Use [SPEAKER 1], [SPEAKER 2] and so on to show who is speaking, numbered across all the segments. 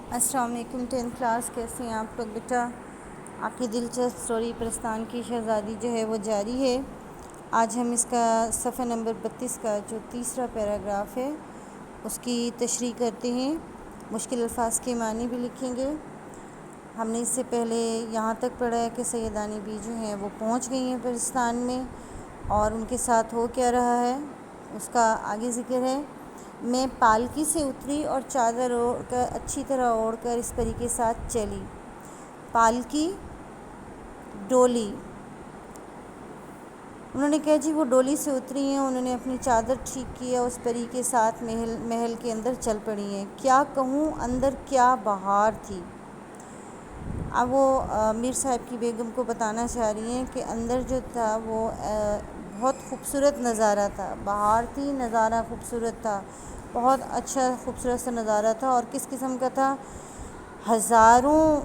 [SPEAKER 1] السلام علیکم 10th class, کیسے ہیں آپ لوگ بیٹا؟ آپ کی دلچسپ اسٹوری پرستان کی شہزادی جو ہے وہ جاری ہے۔ آج ہم اس کا صفحہ نمبر 32 کا جو تیسرا پیراگراف ہے اس کی تشریح کرتے ہیں، مشکل الفاظ کے معنی بھی لکھیں گے۔ ہم نے اس سے پہلے یہاں تک پڑھا ہے کہ سیدانی بی جو ہیں وہ پہنچ گئی ہیں پرستان میں، اور ان کے ساتھ ہو کیا رہا ہے اس کا آگے ذکر ہے۔ میں پالکی سے اتری اور چادر اوڑھ کر اچھی طرح اوڑھ کر اس پری کے ساتھ چلی۔ پالکی، ڈولی۔ انہوں نے کہا جی وہ ڈولی سے اتری ہیں، انہوں نے اپنی چادر ٹھیک کیا، اس پری کے ساتھ محل کے اندر چل پڑی ہیں۔ کیا کہوں اندر کیا بہار تھی۔ اب وہ میر صاحب کی بیگم کو بتانا چاہ رہی ہیں کہ اندر جو تھا وہ بہت خوبصورت نظارہ تھا، بہار تھی، نظارہ خوبصورت تھا، بہت اچھا خوبصورت سا نظارہ تھا۔ اور کس قسم کا تھا؟ ہزاروں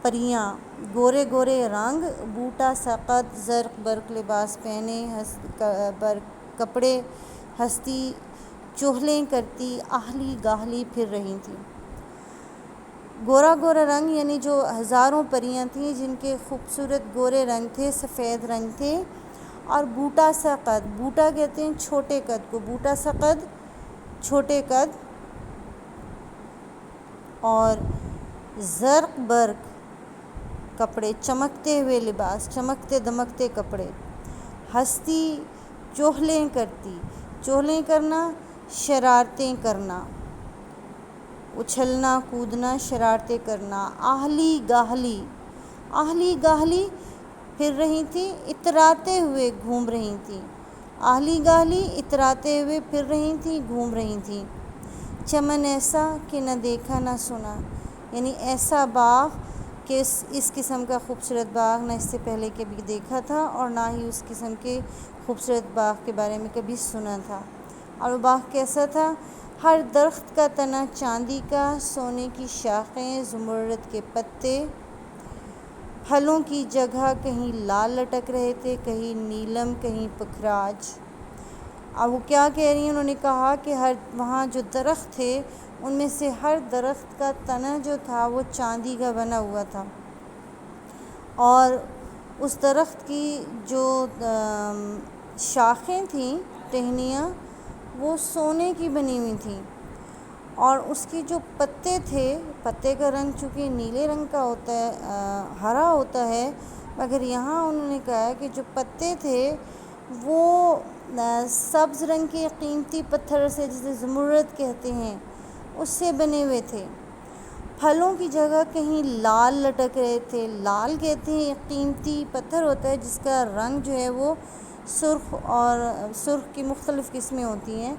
[SPEAKER 1] پریاں، گورے گورے رنگ، بوٹا سقط، زرق برق لباس پہنے، کپڑے، ہستی چہلیں کرتی آہلی گاہلی پھر رہی تھیں۔ گورا گورا رنگ یعنی جو ہزاروں پریاں تھیں جن کے خوبصورت گورے رنگ تھے، سفید رنگ تھے۔ اور بوٹا سا قد، بوٹا کہتے ہیں چھوٹے قد کو، بوٹا سا قد چھوٹے قد، اور زرق برق کپڑے، چمکتے ہوئے لباس، چمکتے دمکتے کپڑے۔ ہستی چہلیں کرتی، چہلیں کرنا شرارتیں کرنا، اچھلنا کودنا شرارتیں کرنا۔ آہلی گاہلی، آہلی گاہلی پھر رہی تھیں، اتراتے ہوئے گھوم رہی تھیں۔ آہلی گاہلی اتراتے ہوئے پھر رہی تھیں، گھوم رہی تھیں۔ چمن ایسا کہ نہ دیکھا نہ سنا، یعنی ایسا باغ کہ اس قسم کا خوبصورت باغ نہ اس سے پہلے کبھی دیکھا تھا اور نہ ہی اس قسم کے خوبصورت باغ کے بارے میں کبھی سنا تھا۔ اور وہ باغ کیسا تھا؟ ہر درخت کا تنا چاندی کا، سونے کی شاخیں، زمرد کے پتے، پھلوں کی جگہ کہیں لال لٹک رہے تھے، کہیں نیلم، کہیں پکھراج۔ اب وہ کیا کہہ رہی ہیں؟ انہوں نے کہا کہ وہاں جو درخت تھے ان میں سے ہر درخت کا تنا جو تھا وہ چاندی کا بنا ہوا تھا، اور اس درخت کی جو شاخیں تھیں، ٹہنیاں، وہ سونے کی بنی ہوئی تھیں، اور اس کی جو پتے تھے، پتے کا رنگ چونکہ نیلے رنگ کا ہوتا ہے، ہرا ہوتا ہے، مگر یہاں انہوں نے کہا کہ جو پتے تھے وہ سبز رنگ کے قیمتی پتھر سے، جسے زمرد کہتے ہیں، اس سے بنے ہوئے تھے۔ پھلوں کی جگہ کہیں لال لٹک رہے تھے۔ لال کہتے ہیں ایک قیمتی پتھر ہوتا ہے جس کا رنگ جو ہے وہ سرخ، اور سرخ کی مختلف قسمیں ہوتی ہیں،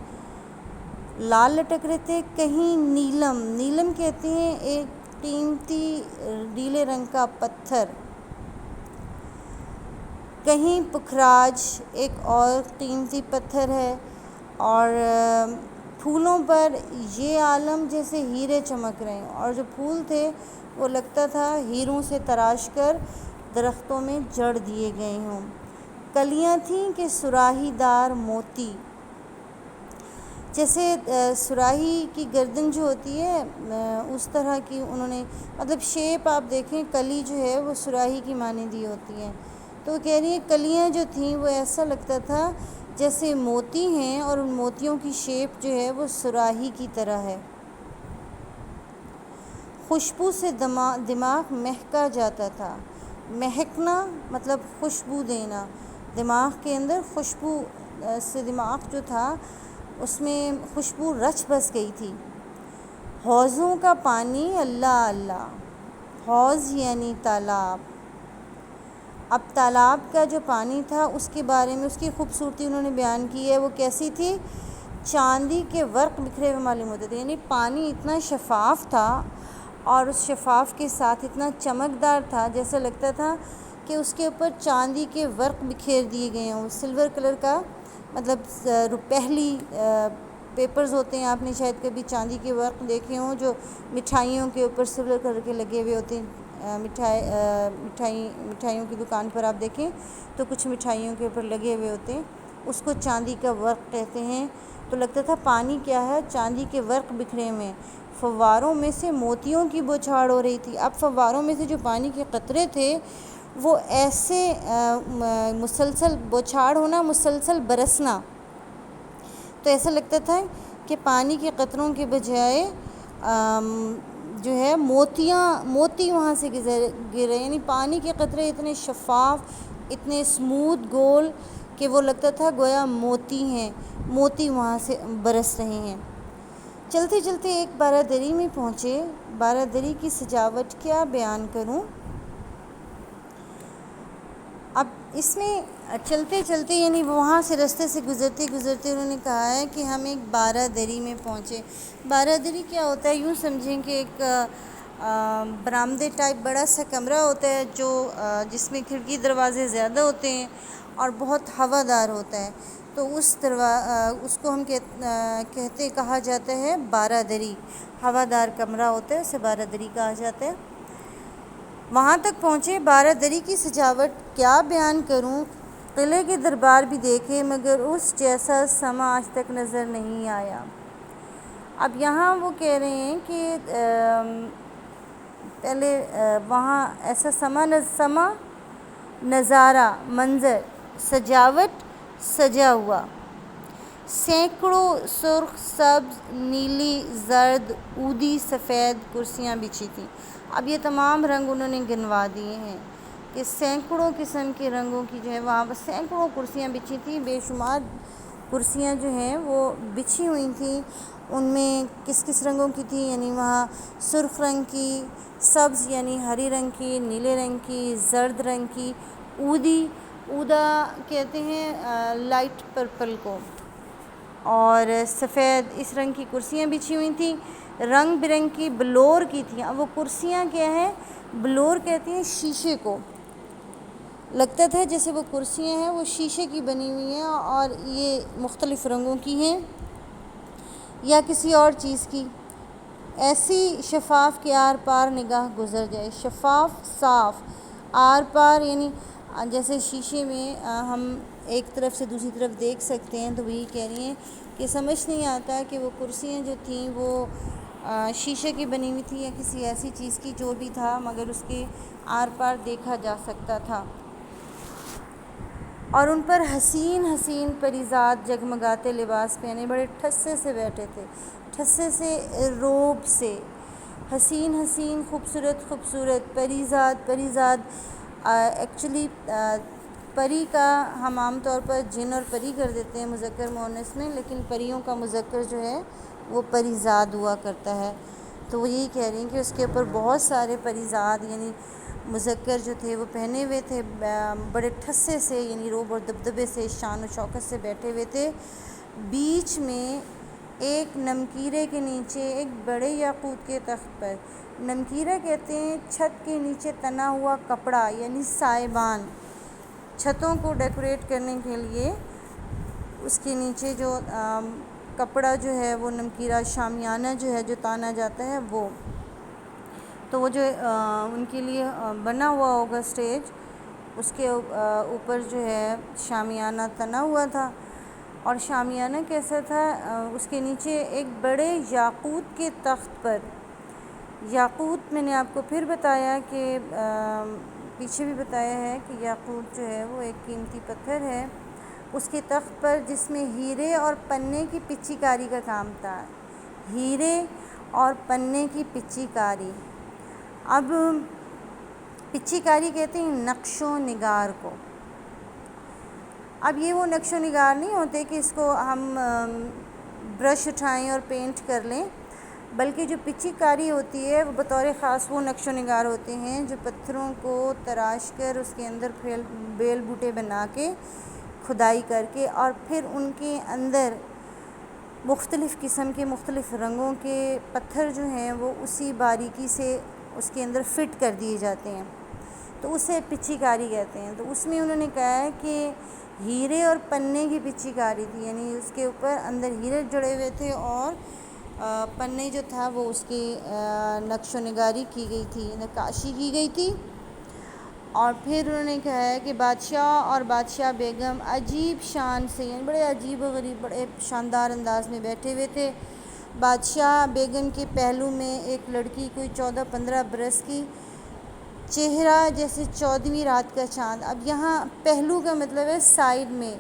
[SPEAKER 1] لال لٹک رہے تھے۔ کہیں نیلم، نیلم کہتے ہیں ایک قیمتی نیلے رنگ کا پتھر۔ کہیں پکھراج ایک اور قیمتی پتھر ہے، اور پھولوں پر یہ عالم جیسے ہیرے چمک رہے ہیں، اور جو پھول تھے وہ لگتا تھا ہیروں سے تراش کر درختوں میں جڑ دیے گئے ہوں۔ کلیاں تھیں کہ سراہی دار موتی، جیسے سراہی کی گردن جو ہوتی ہے اس طرح کی انہوں نے، مطلب شیپ آپ دیکھیں، کلی جو ہے وہ سراہی کی مانندی ہوتی ہے، تو وہ کہہ رہی ہیں کلیاں جو تھیں وہ ایسا لگتا تھا جیسے موتی ہیں، اور ان موتیوں کی شیپ جو ہے وہ سراہی کی طرح ہے۔ خوشبو سے دماغ مہکا جاتا تھا۔ مہکنا مطلب خوشبو دینا، دماغ کے اندر خوشبو سے دماغ جو تھا اس میں خوشبو رچ بس گئی تھی۔ حوضوں کا پانی اللہ اللہ، حوض یعنی تالاب۔ اب تالاب کا جو پانی تھا اس کے بارے میں اس کی خوبصورتی انہوں نے بیان کی ہے، وہ کیسی تھی؟ چاندی کے ورق بکھرے ہوئے معلوم ہوتے تھے، یعنی پانی اتنا شفاف تھا اور اس شفاف کے ساتھ اتنا چمکدار تھا، جیسا لگتا تھا کہ اس کے اوپر چاندی کے ورق بکھیر دیے گئے ہوں، سلور کلر کا، مطلب روپہلی پیپرز ہوتے ہیں، آپ نے شاید کبھی چاندی کے ورق دیکھے ہوں جو مٹھائیوں کے اوپر سلور کلر کے لگے ہوئے ہوتے ہیں۔ مٹھائیوں کی دکان پر آپ دیکھیں تو کچھ مٹھائیوں کے اوپر لگے ہوئے ہوتے ہیں، اس کو چاندی کا ورق کہتے ہیں۔ تو لگتا تھا پانی کیا ہے، چاندی کے ورق بکھرے میں، فواروں میں سے موتیوں کی بوچھاڑ ہو رہی تھی۔ اب فواروں میں سے جو پانی کے قطرے تھے وہ ایسے مسلسل بوچھاڑ ہونا، مسلسل برسنا، تو ایسا لگتا تھا کہ پانی کے قطروں کے بجائے جو ہے موتی وہاں سے گر رہے، یعنی پانی کے قطرے اتنے شفاف، اتنے اسموتھ گول کہ وہ لگتا تھا گویا موتی ہیں، موتی وہاں سے برس رہے ہیں۔ چلتے چلتے ایک بارہ دری میں پہنچے۔ بارہ دری کی سجاوٹ کیا بیان کروں۔ اب اس میں چلتے چلتے یعنی وہاں سے رستے سے گزرتے گزرتے انہوں نے کہا ہے کہ ہم ایک بارہ دری میں پہنچے۔ بارہ دری کیا ہوتا ہے، یوں سمجھیں کہ ایک برآمدے ٹائپ بڑا سا کمرہ ہوتا ہے جو جس میں کھڑکی دروازے زیادہ ہوتے ہیں اور بہت ہوادار ہوتا ہے، تو اس کو ہم کہا جاتا ہے بارہ دری۔ ہوادار کمرہ ہوتا ہے، اسے بارہ دری کہا جاتا ہے۔ وہاں تک پہنچے۔ بارہ دری کی سجاوٹ کیا بیان کروں، قلعے کے دربار بھی دیکھے مگر اس جیسا سما آج تک نظر نہیں آیا۔ اب یہاں وہ کہہ رہے ہیں کہ پہلے وہاں ایسا سما نظارہ، منظر، سجاوٹ، سجا ہوا، سینکڑوں سرخ، سبز، نیلی، زرد، اودی، سفید کرسیاں بچھی تھیں۔ اب یہ تمام رنگ انہوں نے گنوا دیے ہیں کہ سینکڑوں قسم کے رنگوں کی جو ہے وہاں پر سینکڑوں کرسیاں بچھی تھیں، بے شمار کرسیاں جو ہیں وہ بچھی ہوئی تھیں۔ ان میں کس کس رنگوں کی تھی، یعنی وہاں سرخ رنگ کی، سبز یعنی ہری رنگ کی، نیلے رنگ کی، زرد رنگ کی، اودا کہتے ہیں لائٹ پرپل کو، اور سفید، اس رنگ کی کرسیاں بچھی ہوئی تھیں۔ رنگ برنگ کی بلور کی تھیں۔ اب وہ کرسیاں کیا ہیں، بلور کہتے ہیں شیشے کو، لگتا تھا جیسے وہ کرسیاں ہیں وہ شیشے کی بنی ہوئی ہیں اور یہ مختلف رنگوں کی ہیں یا کسی اور چیز کی، ایسی شفاف کہ آر پار نگاہ گزر جائے۔ شفاف، صاف، آر پار یعنی جیسے شیشے میں ہم ایک طرف سے دوسری طرف دیکھ سکتے ہیں، تو وہی کہہ رہی ہیں کہ سمجھ نہیں آتا کہ وہ کرسیاں جو تھیں وہ شیشے کی بنی ہوئی تھی یا کسی ایسی چیز کی، جو بھی تھا مگر اس کے آر پار دیکھا جا سکتا تھا، اور ان پر حسین حسین پریزاد جگمگاتے لباس پہنے بڑے ٹھسے سے بیٹھے تھے، ٹھسے سے روب سے، حسین حسین، خوبصورت خوبصورت، پریزاد ایکچولی پری کا ہم عام طور پر جن اور پری کر دیتے ہیں مذکر مؤنث میں، لیکن پریوں کا مذکر جو ہے وہ پریزاد ہوا کرتا ہے، تو وہ یہی کہہ رہی ہیں کہ اس کے اوپر بہت سارے پریزاد یعنی مذکر جو تھے وہ پہنے ہوئے تھے، بڑے ٹھسے سے یعنی روب اور دبدبے سے، شان و شوکت سے بیٹھے ہوئے تھے۔ بیچ میں ایک نمکیرے کے نیچے ایک بڑے یاقوت کے تخت پر، نمکیرہ کہتے ہیں چھت کے نیچے تنا ہوا کپڑا یعنی سائبان، چھتوں کو ڈیکوریٹ کرنے کے لیے اس کے نیچے جو کپڑا جو ہے وہ نمکیرہ، شامیانہ جو ہے جو تانا جاتا ہے وہ، تو وہ جو ان کے لیے بنا ہوا ہوگا اسٹیج، اس کے اوپر جو ہے شامیانہ تنا ہوا تھا، اور شامیانہ کیسا تھا، اس کے نیچے ایک بڑے یاقوت کے تخت پر، یاقوت میں نے آپ کو پھر بتایا کہ پیچھے بھی بتایا ہے کہ یاقوت جو ہے وہ ایک قیمتی پتھر ہے، اس کے تخت پر جس میں ہیرے اور پنے کی پچی کاری کا کام تھا، ہیرے اور پنے کی پچی کاری۔ اب پچی کاری کہتے ہیں نقش و نگار کو۔ اب یہ وہ نقش و نگار نہیں ہوتے کہ اس کو ہم برش اٹھائیں اور پینٹ کر لیں، بلکہ جو پچی کاری ہوتی ہے وہ بطور خاص وہ نقش و نگار ہوتے ہیں جو پتھروں کو تراش کر اس کے اندر بیل بوٹے بنا کے، کھدائی کر کے، اور پھر ان کے اندر مختلف قسم کے مختلف رنگوں کے پتھر جو ہیں وہ اسی باریکی سے اس کے اندر فٹ کر دیے جاتے ہیں، تو اسے پچی کاری کہتے ہیں۔ تو اس میں انہوں نے کہا ہے کہ ہیرے اور پنے کی پچی کاری تھی، یعنی اس کے اوپر اندر ہیرے جڑے ہوئے تھے اور پنے جو تھا وہ اس کی نقش و نگاری کی گئی تھی، نقاشی کی گئی تھی، اور پھر انہوں نے کہا ہے کہ بادشاہ اور بادشاہ بیگم عجیب شان سے، یعنی بڑے عجیب و غریب بڑے شاندار انداز میں بیٹھے ہوئے تھے۔ بادشاہ بیگم کے پہلو میں ایک لڑکی کوئی 14-15 برس کی، چہرہ جیسے 14ویں رات کا چاند۔ اب یہاں پہلو کا مطلب ہے سائیڈ میں،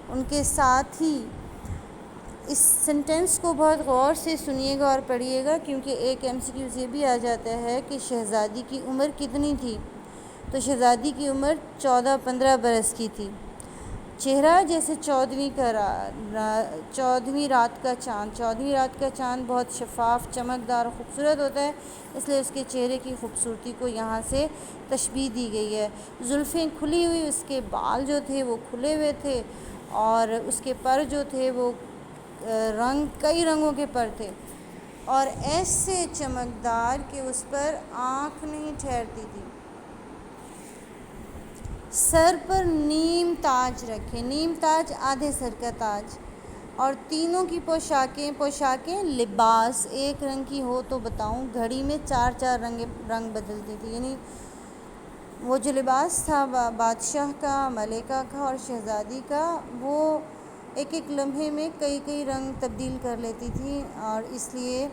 [SPEAKER 1] ان کے ساتھ ہی۔ اس سنٹنس کو بہت غور سے سنیے گا اور پڑھیے گا، کیونکہ ایک MCQ یہ بھی آ جاتا ہے کہ شہزادی کی عمر کتنی تھی، تو شہزادی کی عمر 14-15 برس کی تھی۔ چہرہ جیسے 14ویں رات کا چاند۔ 14ویں رات کا چاند بہت شفاف، چمکدار اور خوبصورت ہوتا ہے، اس لیے اس کے چہرے کی خوبصورتی کو یہاں سے تشبیہ دی گئی ہے۔ زلفیں کھلی ہوئی، اس کے بال جو تھے وہ کھلے ہوئے تھے، اور اس کے پر جو تھے وہ کئی رنگوں کے پر تھے، اور ایسے چمکدار کہ اس پر آنکھ نہیں ٹھہرتی تھی۔ سر پر نیم تاج رکھے، نیم تاج آدھے سر کا تاج، اور تینوں کی پوشاکیں لباس ایک رنگ کی ہو تو بتاؤں، گھڑی میں 4 رنگ بدلتی تھی، یعنی وہ جو لباس تھا بادشاہ کا، ملکہ کا اور شہزادی کا، وہ ایک لمحے میں کئی رنگ تبدیل کر لیتی تھی، اور اس لیے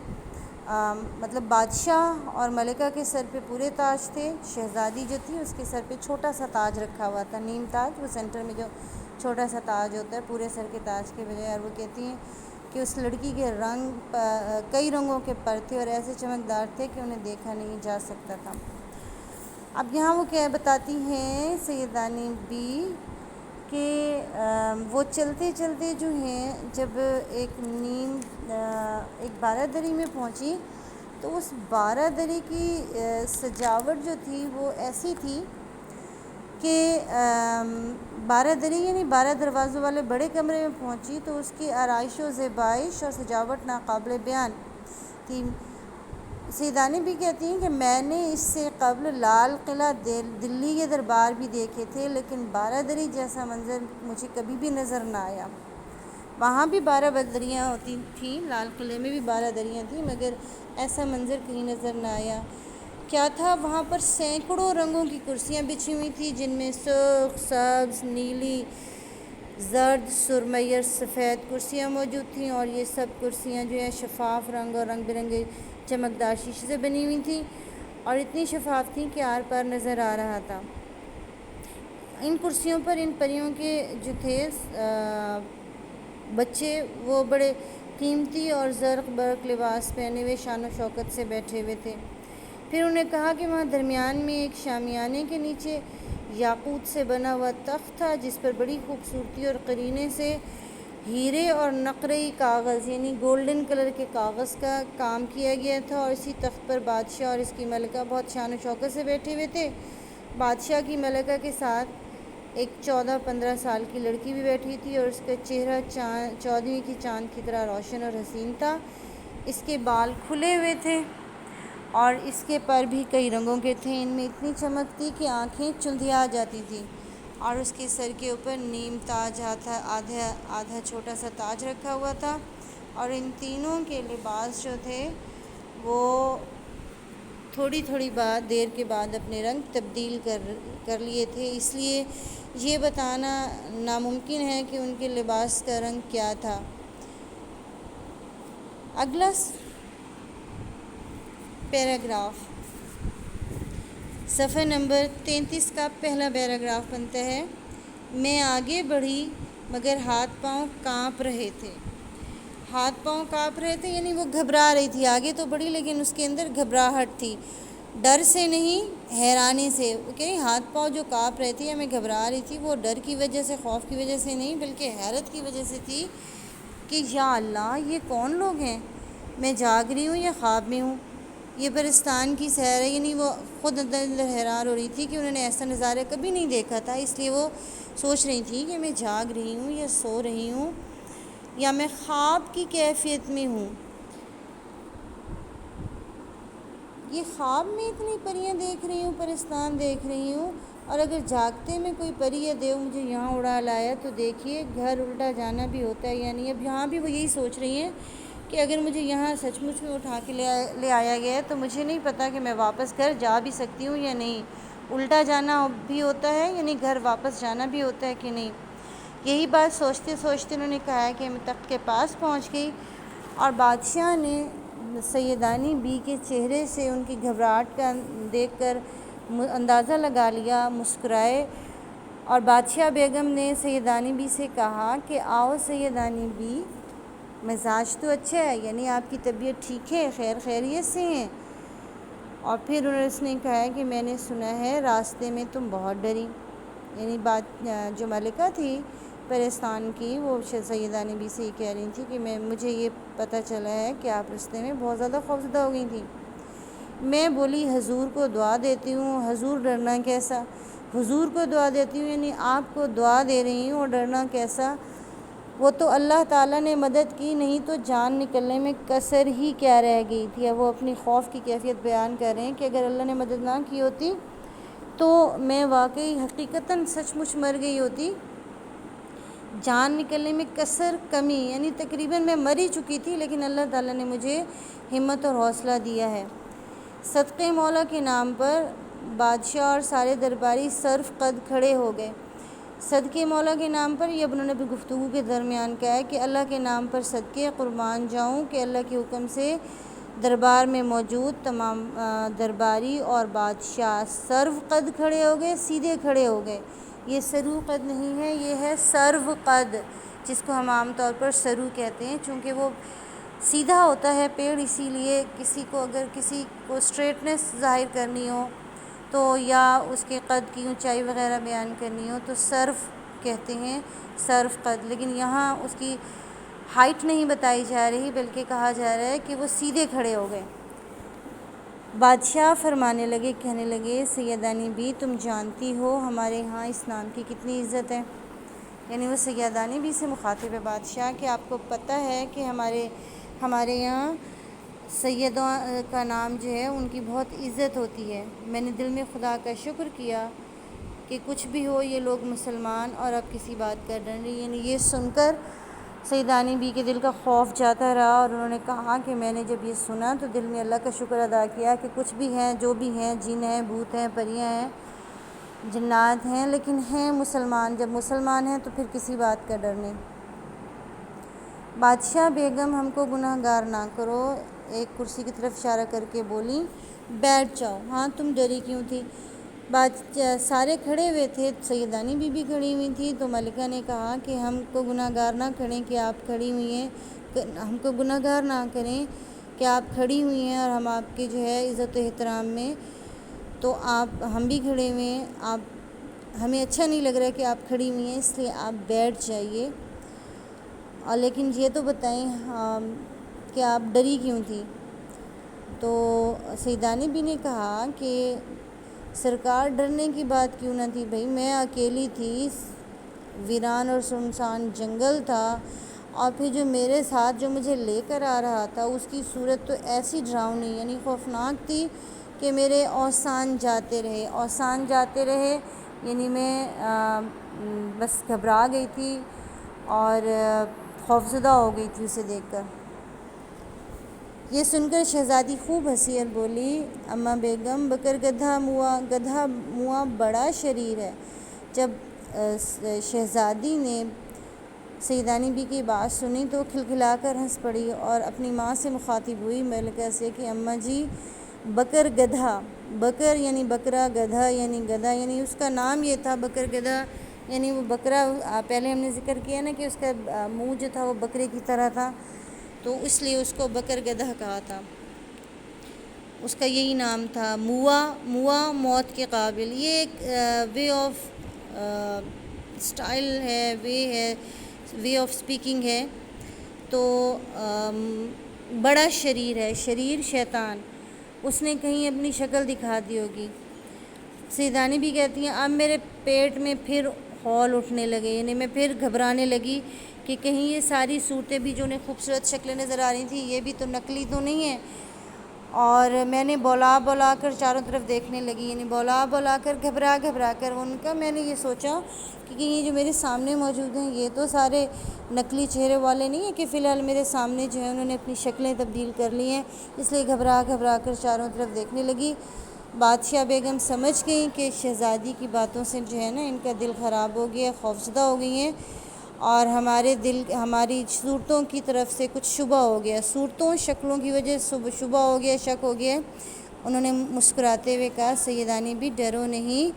[SPEAKER 1] مطلب بادشاہ اور ملکہ کے سر پہ پورے تاج تھے، شہزادی جو تھی اس کے سر پہ چھوٹا سا تاج رکھا ہوا تھا، نیم تاج، وہ سینٹر میں جو چھوٹا سا تاج ہوتا ہے پورے سر کے تاج کے بجائے۔ اور وہ کہتی ہیں کہ اس لڑکی کے رنگ کئی رنگوں کے پر تھے اور ایسے چمکدار تھے کہ انہیں دیکھا نہیں جا سکتا تھا۔ اب یہاں وہ کیا بتاتی ہیں سیدانی بی کہ وہ چلتے چلتے جو ہیں جب ایک بارہ دری میں پہنچی، تو اس بارہ دری کی سجاوٹ جو تھی وہ ایسی تھی کہ بارہ دری یعنی 12 دروازوں والے بڑے کمرے میں پہنچی تو اس کی آرائش و زیبائش اور سجاوٹ ناقابل بیان تھی۔ سیدانی بھی کہتی ہیں کہ میں نے اس سے قبل لال قلعہ دلی کے دربار بھی دیکھے تھے، لیکن بارہ دری جیسا منظر مجھے کبھی بھی نظر نہ آیا۔ وہاں بھی 12 دریاں ہوتی تھیں، لال قلعے میں بھی 12 دریاں تھیں، مگر ایسا منظر کہیں نظر نہ آیا۔ کیا تھا وہاں پر؟ سینکڑوں رنگوں کی کرسیاں بچھی ہوئی تھیں، جن میں سرخ، سبز، نیلی، زرد، سرمئی اور سفید کرسیاں موجود تھیں، اور یہ سب کرسیاں جو ہیں شفاف رنگ اور رنگ برنگے چمکدار شیشے سے بنی ہوئی تھیں، اور اتنی شفاف تھیں کہ آر پار نظر آ رہا تھا۔ ان کرسیوں پر ان پریوں کے جو تھے بچے، وہ بڑے قیمتی اور زرق برق لباس پہنے ہوئے شان و شوکت سے بیٹھے ہوئے تھے۔ پھر انہوں نے کہا کہ وہاں درمیان میں ایک شامیانے کے نیچے یاقوت سے بنا ہوا تخت تھا، جس پر بڑی خوبصورتی اور قرینے سے ہیرے اور نقرئی کاغذ یعنی گولڈن کلر کے کاغذ کا کام کیا گیا تھا، اور اسی تخت پر بادشاہ اور اس کی ملکہ بہت شان و شوکت سے بیٹھے ہوئے تھے۔ بادشاہ کی ملکہ کے ساتھ ایک 14-15 سال کی لڑکی بھی بیٹھی تھی، اور اس کا چہرہ 14ویں کی چاند کی طرح روشن اور حسین تھا۔ اس کے بال کھلے ہوئے تھے اور اس کے پر بھی کئی رنگوں کے تھے، ان میں اتنی چمک تھی کہ آنکھیں چندھیا جاتی تھیں، اور اس کے سر کے اوپر نیم تاج آدھا چھوٹا سا تاج رکھا ہوا تھا، اور ان تینوں کے لباس جو تھے وہ تھوڑی دیر کے بعد اپنے رنگ تبدیل کر لیے تھے، اس لیے یہ بتانا ناممکن ہے کہ ان کے لباس کا رنگ کیا تھا۔ اگلا پیراگراف صفحہ نمبر 33 کا پہلا پیراگراف بنتا ہے: میں آگے بڑھی مگر ہاتھ پاؤں کانپ رہے تھے۔ ہاتھ پاؤں کانپ رہے تھے یعنی وہ گھبرا رہی تھی، آگے تو بڑھی لیکن اس کے اندر گھبراہٹ تھی، ڈر سے نہیں حیرانی سے۔ کہ ہاتھ پاؤں جو کانپ رہے تھے یا میں گھبرا رہی تھی، وہ ڈر کی وجہ سے، خوف کی وجہ سے نہیں، بلکہ حیرت کی وجہ سے تھی کہ یا اللہ، یہ کون لوگ ہیں؟ میں جاگ رہی ہوں یا خواب میں ہوں؟ یہ برستان کی سیر ہے، یعنی وہ خود اندر حیران ہو رہی تھی کہ انہوں نے ایسا نظارہ کبھی نہیں دیکھا تھا، اس لیے وہ سوچ رہی تھی کہ میں جاگ رہی ہوں یا سو رہی ہوں یا میں خواب کی کیفیت میں ہوں۔ یہ خواب میں اتنی پریاں دیکھ رہی ہوں، پرستان دیکھ رہی ہوں، اور اگر جاگتے میں کوئی پری یا دیو مجھے یہاں اڑا لایا تو دیکھیے گھر الٹا جانا بھی ہوتا ہے یا نہیں۔ اب یہاں بھی وہ یہی سوچ رہی ہیں کہ اگر مجھے یہاں سچ مچ میں اٹھا کے لے آیا گیا ہے تو مجھے نہیں پتہ کہ میں واپس گھر جا بھی سکتی ہوں یا نہیں، الٹا جانا بھی ہوتا ہے، یعنی گھر واپس جانا بھی ہوتا ہے کہ نہیں۔ یہی بات سوچتے سوچتے انہوں نے کہا کہ میں تخت کے پاس پہنچ گئی، اور بادشاہ نے سیدانی بی کے چہرے سے ان کی گھبراہٹ کا دیکھ کر اندازہ لگا لیا، مسکرائے، اور بادشاہ بیگم نے سیدانی بی سے کہا کہ آؤ سیدانی بی، مزاج تو اچھا ہے، یعنی آپ کی طبیعت ٹھیک ہے، خیر خیریت سے ہیں۔ اور پھر اس نے کہا کہ میں نے سنا ہے راستے میں تم بہت ڈری، یعنی بات جو ملکہ تھی پرستان کی، وہ سیدانی بی سے یہ کہہ رہی تھی کہ مجھے یہ پتہ چلا ہے کہ آپ راستے میں بہت زیادہ خوفزدہ ہو گئی تھیں۔ میں بولی حضور کو دعا دیتی ہوں، حضور ڈرنا کیسا؟ حضور کو دعا دیتی ہوں یعنی آپ کو دعا دے رہی ہوں، اور ڈرنا کیسا؟ وہ تو اللہ تعالیٰ نے مدد کی، نہیں تو جان نکلنے میں کسر ہی کیا رہ گئی تھی۔ اب وہ اپنی خوف کی کیفیت بیان کر رہے ہیں کہ اگر اللہ نے مدد نہ کی ہوتی تو میں واقعی حقیقتاً سچ مچ مر گئی ہوتی، جان نکلنے میں کسر کمی، یعنی تقریباً میں مر ہی چکی تھی، لیکن اللہ تعالیٰ نے مجھے ہمت اور حوصلہ دیا ہے۔ صدقے مولا کے نام پر بادشاہ اور سارے درباری صرف قد کھڑے ہو گئے۔ صدقے مولا کے نام پر، یہ انہوں نے بھی گفتگو کے درمیان کہا ہے کہ اللہ کے نام پر صدقے قربان جاؤں کہ اللہ کے حکم سے دربار میں موجود تمام درباری اور بادشاہ سرو قد کھڑے ہو گئے، سیدھے کھڑے ہو گئے۔ یہ سرو قد نہیں ہے، یہ ہے سرو قد، جس کو ہم عام طور پر سرو کہتے ہیں، چونکہ وہ سیدھا ہوتا ہے پیڑ، اسی لیے اگر کسی کو اسٹریٹنس ظاہر کرنی ہو تو یا اس کے قد کی اونچائی وغیرہ بیان کرنی ہو تو صرف کہتے ہیں، صرف قد، لیکن یہاں اس کی ہائٹ نہیں بتائی جا رہی بلکہ کہا جا رہا ہے کہ وہ سیدھے کھڑے ہو گئے۔ بادشاہ فرمانے لگے، کہنے لگے سیدانی بی تم جانتی ہو ہمارے ہاں اس نام کی کتنی عزت ہے، یعنی وہ سیدانی بی سے مخاطب ہے بادشاہ کہ آپ کو پتہ ہے کہ ہمارے یہاں سیدوں کا نام جو ہے ان کی بہت عزت ہوتی ہے۔ میں نے دل میں خدا کا شکر کیا کہ کچھ بھی ہو یہ لوگ مسلمان اور اب کسی بات کا ڈر نہیں، یعنی یہ سن کر سیدانی بی کے دل کا خوف جاتا رہا، اور انہوں نے کہا کہ میں نے جب یہ سنا تو دل میں اللہ کا شکر ادا کیا کہ کچھ بھی ہیں، جو بھی ہیں، جن ہیں، بھوت ہیں، پریاں ہیں، جنات ہیں، لیکن ہیں مسلمان، جب مسلمان ہیں تو پھر کسی بات کا ڈر نہیں۔ بادشاہ بیگم ہم کو گناہ گار نہ کرو، ایک کرسی کی طرف اشارہ کر کے بولی، بیٹھ جاؤ۔ ہاں تم ڈری کیوں تھی؟ سارے کھڑے ہوئے تھے، سیدانی بی بھی کھڑی ہوئی تھی، تو ملکہ نے کہا کہ ہم کو گناہ گار نہ کریں کہ آپ کھڑی ہوئی ہیں، ہم کو گناہ گار نہ کریں کہ آپ کھڑی ہوئی ہیں، اور ہم آپ کی جو ہے عزت و احترام میں، تو ہم بھی کھڑے ہوئے ہیں، ہمیں اچھا نہیں لگ رہا کہ آپ کھڑی ہوئی ہیں، اس لیے آپ بیٹھ جائیے، اور لیکن یہ تو بتائیں کہ آپ ڈری کیوں تھی؟ تو سیدانی بی نے کہا کہ سرکار ڈرنے کی بات کیوں نہ تھی بھائی، میں اکیلی تھی، ویران اور سنسان جنگل تھا، اور پھر جو میرے ساتھ جو مجھے لے کر آ رہا تھا اس کی صورت تو ایسی ڈراؤنی یعنی خوفناک تھی کہ میرے اوسان جاتے رہے، یعنی میں بس گھبرا گئی تھی اور خوفزدہ ہو گئی تھی اسے دیکھ کر۔ یہ سن کر شہزادی خوب ہنسی اور بولی، اماں بیگم بکر گدھا موا بڑا شریر ہے۔ جب شہزادی نے سیدانی بی کی بات سنی تو کھلکھلا کر ہنس پڑی اور اپنی ماں سے مخاطب ہوئی ملکہ سے کہ اماں جی، بکر گدھا، بکر یعنی بکرا، گدھا یعنی گدھا، یعنی اس کا نام یہ تھا بکر گدھا، یعنی وہ بکرا، پہلے ہم نے ذکر کیا نا کہ اس کا منہ جو تھا وہ بکرے کی طرح تھا، تو اس لیے اس کو بکر گدھا کہا تھا، اس کا یہی نام تھا۔ موا موت کے قابل، یہ ایک وے آف سٹائل ہے، وے آف سپیکنگ ہے، تو بڑا شریر ہے، شریر شیطان، اس نے کہیں اپنی شکل دکھا دی ہوگی۔ سیدانی بھی کہتی ہیں اب میرے پیٹ میں پھر ہول اٹھنے لگے، یعنی میں پھر گھبرانے لگی کہ کہیں یہ ساری صورتیں بھی جو انہیں خوبصورت شکلیں نظر آ رہی تھیں یہ بھی تو نقلی تو نہیں ہیں، اور میں نے بولا کر چاروں طرف دیکھنے لگی، یعنی بولا کر گھبرا کر ان کا، میں نے یہ سوچا کہ یہ جو میرے سامنے موجود ہیں یہ تو سارے نقلی چہرے والے نہیں ہیں کہ فی الحال میرے سامنے جو ہے انہوں نے اپنی شکلیں تبدیل کر لی ہیں، اس لیے گھبرا کر چاروں طرف دیکھنے لگی۔ بادشاہ بیگم سمجھ گئیں کہ شہزادی کی باتوں سے جو ہے نا ان کا دل خراب ہو گیا، خوفزدہ ہو گئی ہیں، اور ہماری صورتوں کی طرف سے کچھ شبہ ہو گیا، صورتوں شکلوں کی وجہ سے شبہ ہو گیا، شک ہو گیا۔ انہوں نے مسکراتے ہوئے کہا سیدانی بھی ڈرو نہیں،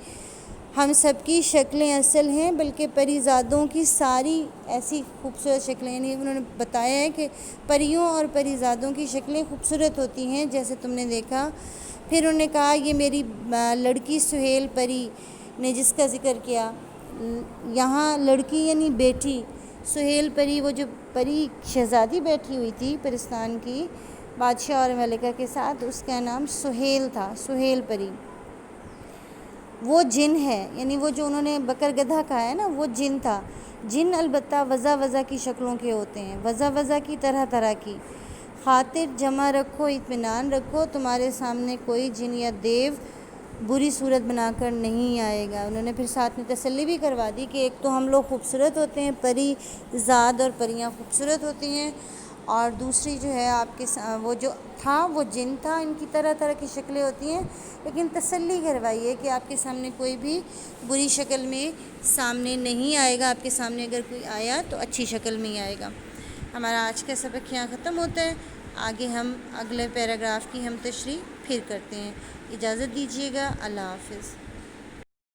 [SPEAKER 1] ہم سب کی شکلیں اصل ہیں، بلکہ پری زادوں کی ساری ایسی خوبصورت شکلیں، یعنی انہوں نے بتایا ہے کہ پریوں اور پری زادوں کی شکلیں خوبصورت ہوتی ہیں جیسے تم نے دیکھا۔ پھر انہوں نے کہا یہ میری لڑکی سہیل پری نے جس کا ذکر کیا، یہاں لڑکی یعنی بیٹی، سہیل پری وہ جو پری شہزادی بیٹھی ہوئی تھی پرستان کی بادشاہ اور ملکہ کے ساتھ، اس کا نام سہیل تھا، سہیل پری۔ وہ جن ہے، یعنی وہ جو انہوں نے بکر گدھا کہا ہے نا، وہ جن تھا۔ جن البتہ وضع کی شکلوں کے ہوتے ہیں، وضع کی طرح طرح کی۔ خاطر جمع رکھو، اطمینان رکھو، تمہارے سامنے کوئی جن یا دیو بری صورت بنا کر نہیں آئے گا۔ انہوں نے پھر ساتھ میں تسلی بھی کروا دی کہ ایک تو ہم لوگ خوبصورت ہوتے ہیں، پری زاد اور پریاں خوبصورت ہوتی ہیں، اور دوسری جو ہے آپ کے وہ جو تھا وہ جن تھا، ان کی طرح طرح کی شکلیں ہوتی ہیں، لیکن تسلی کروائی ہے کہ آپ کے سامنے کوئی بھی بری شکل میں سامنے نہیں آئے گا، آپ کے سامنے اگر کوئی آیا تو اچھی شکل میں ہی آئے گا۔ ہمارا آج کا سبق یہاں ختم ہوتا ہے، آگے ہم اگلے پیراگراف کی ہم تشریح پھر کرتے ہیں۔ اجازت دیجیے گا، اللہ حافظ۔